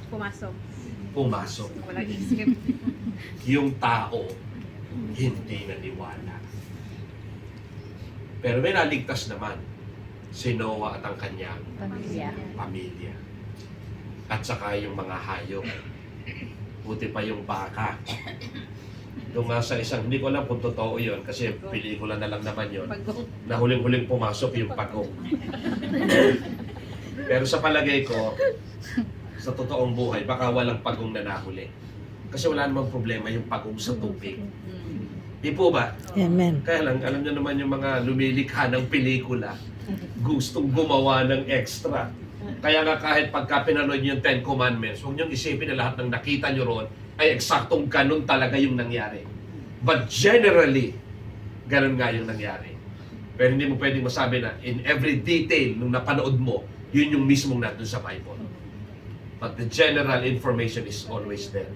Pumasok. Pumasok. Walang isip. Yung tao, hindi naniwala. Pero may naligtas naman. Si Noah at ang kanyang pamilya. At saka yung mga hayop. Buti pa yung baka. Doon nga sa isang, hindi ko alam kung totoo yun, kasi pelikula na lang naman yun, Pagong. na huling-huling pumasok yung pagong. Pero sa palagay ko, sa totoong buhay, baka walang pagong na nahuli. Kasi wala namang problema yung pagong sa tubig. Di po ba? Amen. Kaya lang, alam niyo naman yung mga lumilikha ng pelikula, gustong gumawa ng extra. Kaya nga kahit pagka pinanood niyo yung Ten Commandments, huwag niyong isipin na lahat ng nakita niyo ron ay eksaktong ganun talaga yung nangyari. But generally, ganun nga yung nangyari. Pero hindi mo pwedeng masabi na in every detail nung napanood mo, yun yung mismong nandun sa Bible. But the general information is always there.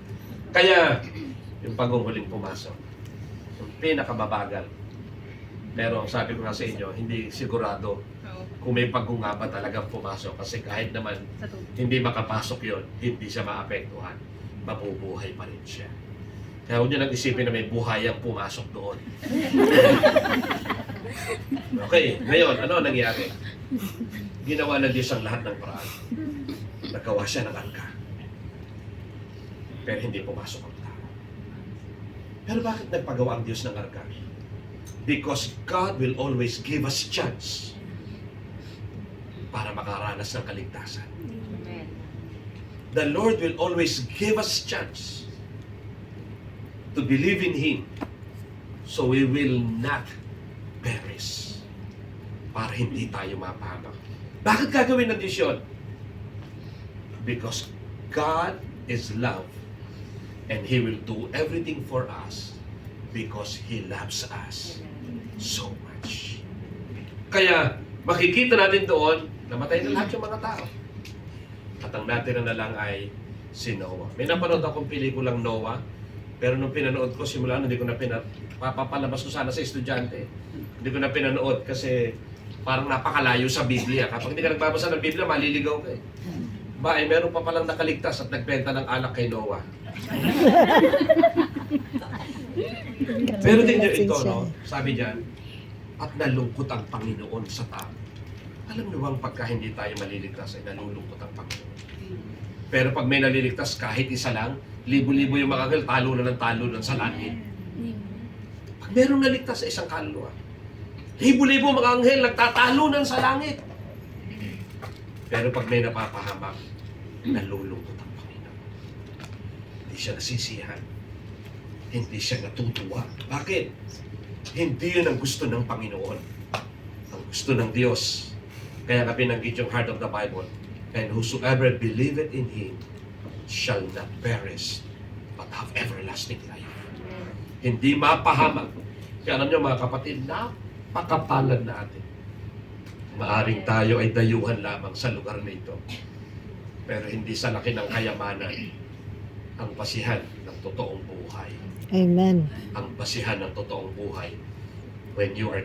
Kaya, yung pagong huling pumasok, yung pinakababagal. Pero sabi ko nga sa inyo, hindi sigurado kung may pagong nga ba talagang pumasok. Kasi kahit naman Sa tubig. hindi makapasok yon, hindi siya maapektuhan. Mabubuhay pa rin siya. Kaya huwag niyo nang isipin na may buhayang pumasok doon. Okay, ngayon, ano nangyari? Ginawa na Diyos ang lahat ng paraan. Nagawa siya ng angka. Pero hindi pumasok ang tao. Pero bakit nagpagawa ang Diyos ng angka? Because God will always give us chance para makaranas ng kaligtasan. Amen. The Lord will always give us chance to believe in Him so we will not perish. Para hindi tayo mapahamak. Bakit gagawin ng Diyos yun? Because God is love and He will do everything for us because He loves us so much. Kaya makikita natin doon, namatay na lahat yung mga tao. At ang natira na lang ay si Noah. May napanood akong pelikulang Noah, pero nung pinanood ko, simula hindi ko na papalabas ko sana sa estudyante. Hindi ko na pinanood kasi parang napakalayo sa Biblia. Kapag hindi ka nagbabasa ng Biblia, maliligaw ka eh. Ba, meron pa palang nakaligtas at nagbenta ng alak kay Noah. Pero din nyo ito, no? Sabi diyan, at nalungkot ang Panginoon sa tao. Alam niyo bang pagka hindi tayo maliligtas ay nalulungkot ang Panginoon? Pero pag may naliligtas, kahit isa lang, libo-libo yung mga anghel, talo na ng talo nun sa langit. Pag merong naligtas sa isang kaluluwa, libo-libo mga anghel, nagtatalunan sa langit. Pero pag may napapahamak, nalulungkot ang Panginoon. Hindi siya nasisiyahan. Hindi siya natutuwa. Bakit? Hindi yun ang gusto ng Panginoon. Ang gusto ng Diyos. Kaya nga pinanggit yung heart of the Bible. And whosoever believeth in Him shall not perish, but have everlasting life. Hindi mapahamak. Kaya alam niyo mga kapatid, napakapalad natin. Maaring tayo ay dayuhan lamang sa lugar na ito. Pero hindi sa laki ng kayamanan ang basihan ng totoong buhay. Amen. Ang basihan ng totoong buhay when you are